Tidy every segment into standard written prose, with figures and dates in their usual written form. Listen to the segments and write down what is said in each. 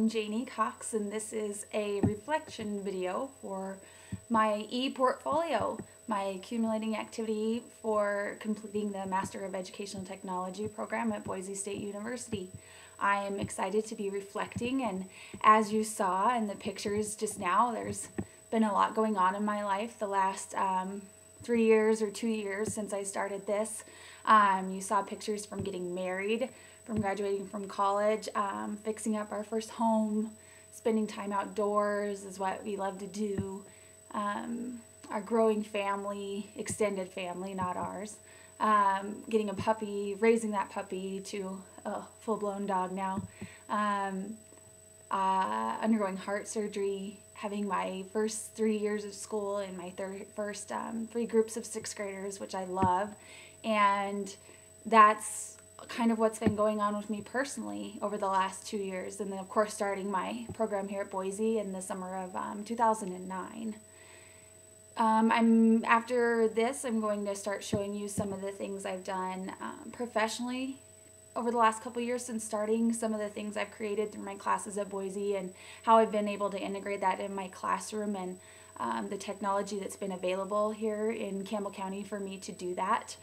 I'm Janie Cox, and this is a reflection video for my e-portfolio, my accumulating activity for completing the Master of Educational Technology program at Boise State University. I am excited to be reflecting, and as you saw in the pictures just now, there's been a lot going on in my life the last 3 years or 2 years since I started this. You saw pictures from getting married, from graduating from college, fixing up our first home, spending time outdoors is what we love to do, our growing family, extended family, not ours, getting a puppy, raising that puppy to a full-blown dog now, undergoing heart surgery, having my first 3 years of school and my first 3 groups of 6th graders, which I love, and that's kind of what's been going on with me personally over the last 2 years, and then of course starting my program here at Boise in the summer of 2009. After this, I'm going to start showing you some of the things I've done professionally over the last couple years since starting, some of the things I've created through my classes at Boise and how I've been able to integrate that in my classroom, and the technology that's been available here in Campbell County for me to do that.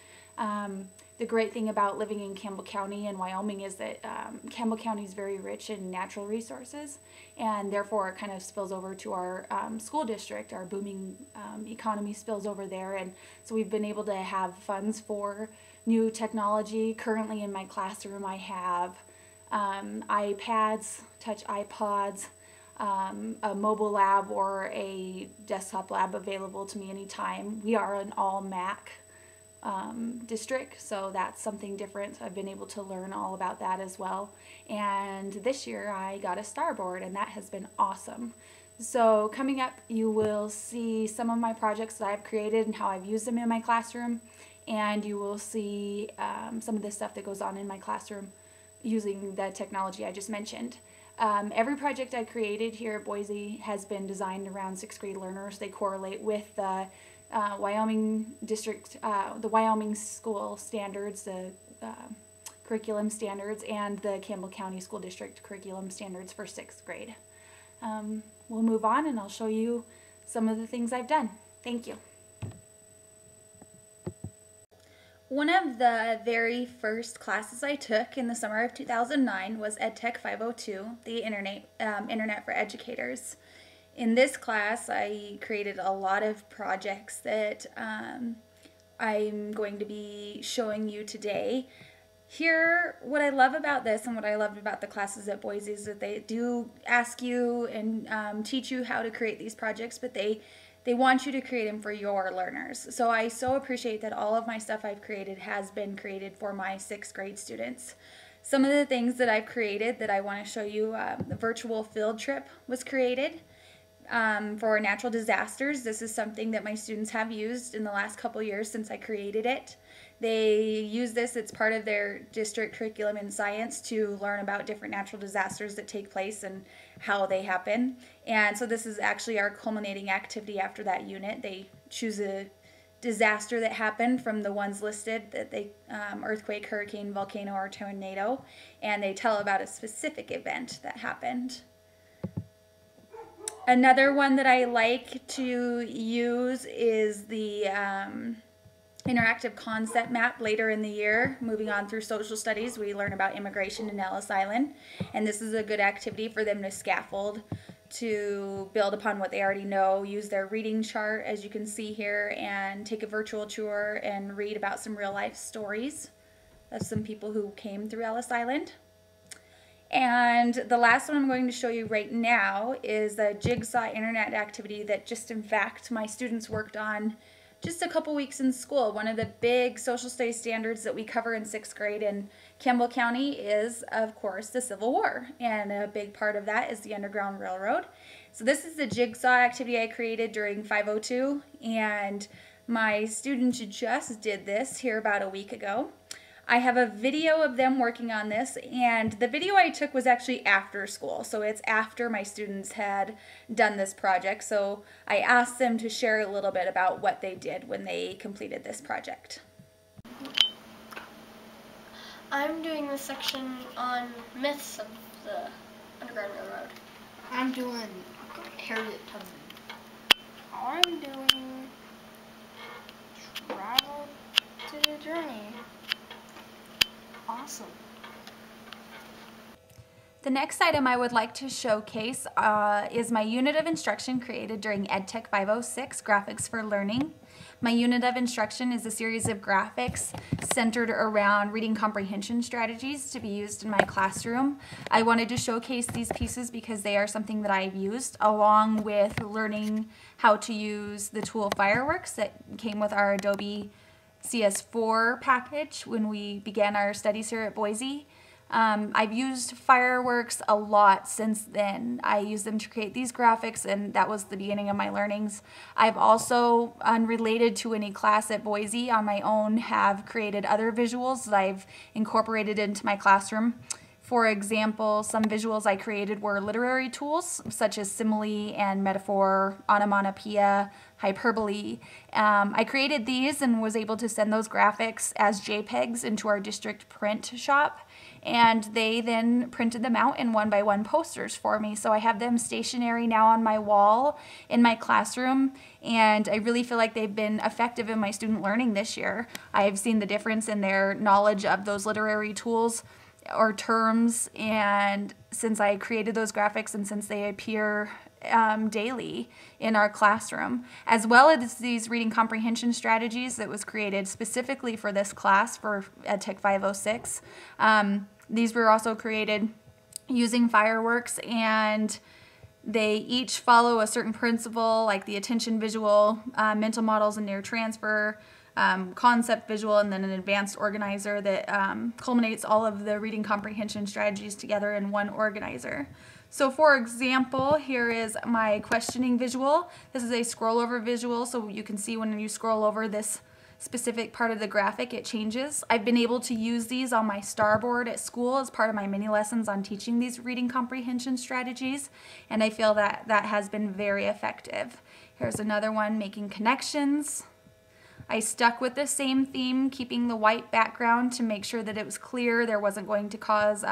The great thing about living in Campbell County and Wyoming is that Campbell County is very rich in natural resources, and therefore it kind of spills over to our school district. Our booming economy spills over there, and so we've been able to have funds for new technology. Currently in my classroom I have iPads, touch iPods, a mobile lab or a desktop lab available to me anytime. We are an all Mac district, so that's something different. I've been able to learn all about that as well, and this year I got a starboard, and that has been awesome. So coming up, you will see some of my projects that I've created and how I've used them in my classroom, and you will see some of the stuff that goes on in my classroom using the technology I just mentioned. Every project I created here at Boise has been designed around 6th grade learners. They correlate with the Wyoming district, the Wyoming school standards, the curriculum standards, and the Campbell County School District curriculum standards for 6th grade. We'll move on, and I'll show you some of the things I've done. Thank you. One of the very first classes I took in the summer of 2009 was EdTech 502, the Internet for Educators. In this class, I created a lot of projects that I'm going to be showing you today. Here, what I love about this and what I loved about the classes at Boise is that they do ask you and teach you how to create these projects, but they want you to create them for your learners. So I so appreciate that all of my stuff I've created has been created for my 6th grade students. Some of the things that I've created that I want to show you, the virtual field trip was created. For natural disasters. This is something that my students have used in the last couple years since I created it. They use this, it's part of their district curriculum in science to learn about different natural disasters that take place and how they happen. And so this is actually our culminating activity after that unit. They choose a disaster that happened from the ones listed, that they earthquake, hurricane, volcano, or tornado, and they tell about a specific event that happened. Another one that I like to use is the interactive concept map. Later in the year, moving on through social studies, we learn about immigration in Ellis Island, and this is a good activity for them to scaffold, to build upon what they already know, use their reading chart as you can see here, and take a virtual tour and read about some real life stories of some people who came through Ellis Island. And the last one I'm going to show you right now is the jigsaw internet activity that just in fact my students worked on just a couple weeks in school. One of the big social studies standards that we cover in 6th grade in Campbell County is, of course, the Civil War, and a big part of that is the Underground Railroad. So this is the jigsaw activity I created during 502, and my students just did this here about a week ago. I have a video of them working on this, and the video I took was actually after school, so it's after my students had done this project. So I asked them to share a little bit about what they did when they completed this project. I'm doing this section on myths of the Underground Railroad. I'm doing Harriet Tubman. I'm doing Travel to the Journey. Awesome. The next item I would like to showcase is my unit of instruction created during EdTech 506, Graphics for Learning. My unit of instruction is a series of graphics centered around reading comprehension strategies to be used in my classroom. I wanted to showcase these pieces because they are something that I've used, along with learning how to use the tool Fireworks that came with our Adobe CS4 package when we began our studies here at Boise. I've used Fireworks a lot since then. I used them to create these graphics, and that was the beginning of my learnings. I've also, unrelated to any class at Boise, on my own have created other visuals that I've incorporated into my classroom. For example, some visuals I created were literary tools such as simile and metaphor, onomatopoeia, hyperbole. I created these and was able to send those graphics as JPEGs into our district print shop, and they then printed them out in one-by-one posters for me. So I have them stationary now on my wall in my classroom, and I really feel like they've been effective in my student learning this year. I've seen the difference in their knowledge of those literary tools or terms, and since I created those graphics and since they appear daily in our classroom, as well as these reading comprehension strategies that was created specifically for this class for EdTech 506. These were also created using Fireworks, and they each follow a certain principle, like the attention visual, mental models and near transfer, concept visual, and then an advanced organizer that culminates all of the reading comprehension strategies together in one organizer. So for example, here is my questioning visual. This is a scroll over visual, so you can see when you scroll over this specific part of the graphic, it changes. I've been able to use these on my starboard at school as part of my mini lessons on teaching these reading comprehension strategies, and I feel that that has been very effective. Here's another one, making connections. I stuck with the same theme, keeping the white background to make sure that it was clear. There wasn't going to cause,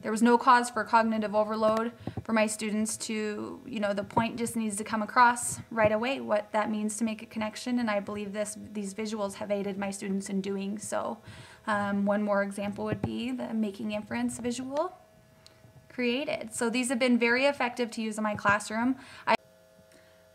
there was no cause for cognitive overload for my students to, the point just needs to come across right away, what that means to make a connection, and I believe these visuals have aided my students in doing so. One more example would be the making inference visual created. So these have been very effective to use in my classroom.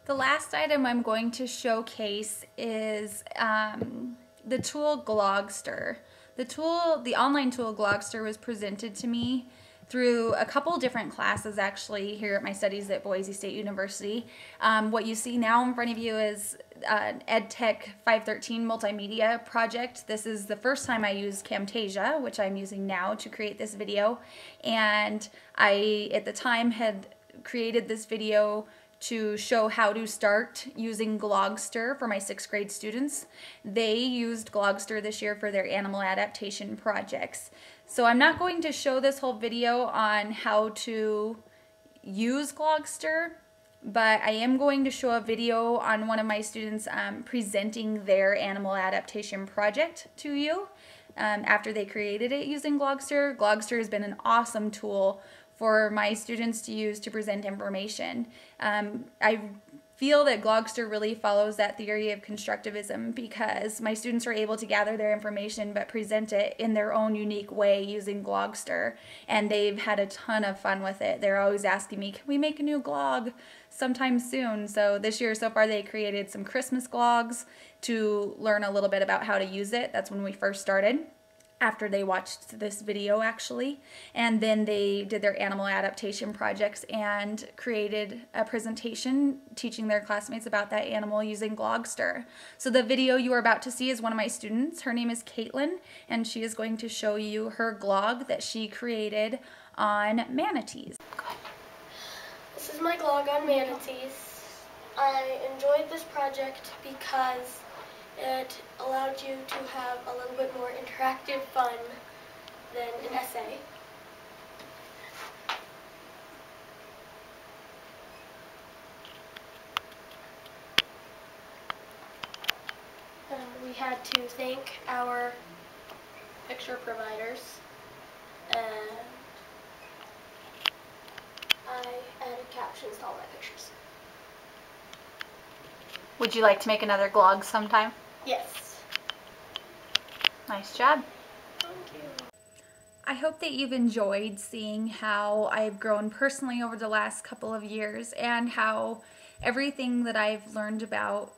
The last item I'm going to showcase is the tool Glogster. The online tool Glogster was presented to me through a couple different classes actually here at my studies at Boise State University. What you see now in front of you is an EdTech 513 multimedia project. This is the first time I used Camtasia, which I'm using now to create this video, and I at the time had created this video to show how to start using Glogster for my 6th grade students. They used Glogster this year for their animal adaptation projects. So I'm not going to show this whole video on how to use Glogster, but I am going to show a video on one of my students presenting their animal adaptation project to you after they created it using Glogster. Glogster has been an awesome tool for my students to use to present information. I feel that Glogster really follows that theory of constructivism because my students are able to gather their information but present it in their own unique way using Glogster, and they've had a ton of fun with it. They're always asking me, can we make a new glog sometime soon? So this year so far they created some Christmas glogs to learn a little bit about how to use it. That's when we first started, after they watched this video actually, and then they did their animal adaptation projects and created a presentation teaching their classmates about that animal using Glogster. So the video you are about to see is one of my students. Her name is Caitlin, and she is going to show you her glog that she created on manatees. This is my glog on manatees. I enjoyed this project because it allowed you to have a little bit more interactive fun than an essay. We had to thank our picture providers, and I added captions to all my pictures. Would you like to make another vlog sometime? Yes. Nice job. Thank you. I hope that you've enjoyed seeing how I've grown personally over the last couple of years and how everything that I've learned about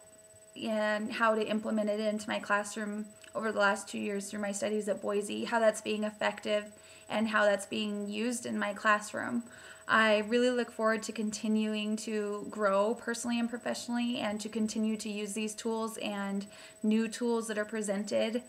and how to implement it into my classroom over the last 2 years through my studies at Boise, how that's being effective and how that's being used in my classroom. I really look forward to continuing to grow personally and professionally and to continue to use these tools and new tools that are presented.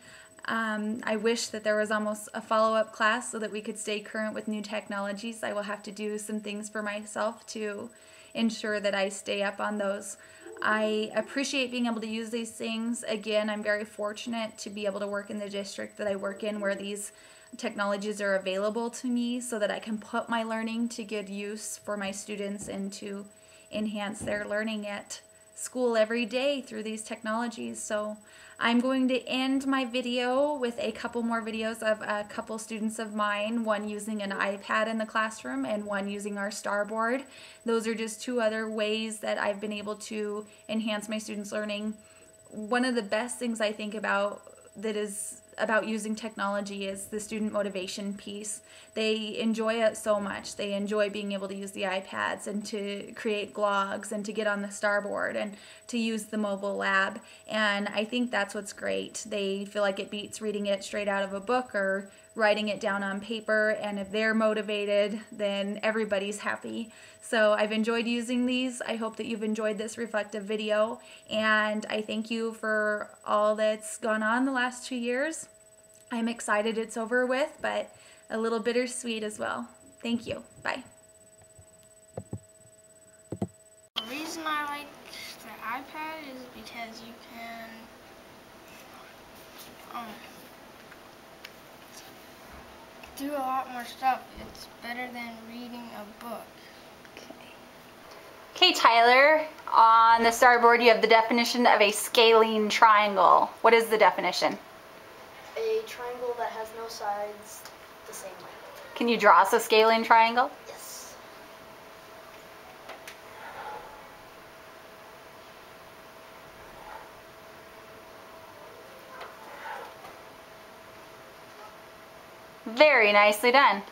I wish that there was almost a follow-up class so that we could stay current with new technologies. I will have to do some things for myself to ensure that I stay up on those. I appreciate being able to use these things. Again, I'm very fortunate to be able to work in the district that I work in where these technologies are available to me so that I can put my learning to good use for my students and to enhance their learning at school every day through these technologies. So I'm going to end my video with a couple more videos of a couple students of mine, one using an iPad in the classroom and one using our Starboard. Those are just two other ways that I've been able to enhance my students' learning. One of the best things I think about using technology is the student motivation piece. They enjoy it so much. They enjoy being able to use the iPads and to create blogs and to get on the Starboard and to use the mobile lab. And I think that's what's great. They feel like it beats reading it straight out of a book or writing it down on paper, and if they're motivated, then everybody's happy. So I've enjoyed using these. I hope that you've enjoyed this reflective video, and I thank you for all that's gone on the last 2 years. I'm excited it's over with, but a little bittersweet as well. Thank you. Bye. The reason I like the iPad is because you can do a lot more stuff. It's better than reading a book. Okay, Tyler, on the Starboard you have the definition of a scalene triangle. What is the definition? A triangle that has no sides the same length. Can you draw us a scalene triangle? Yes. Very nicely done.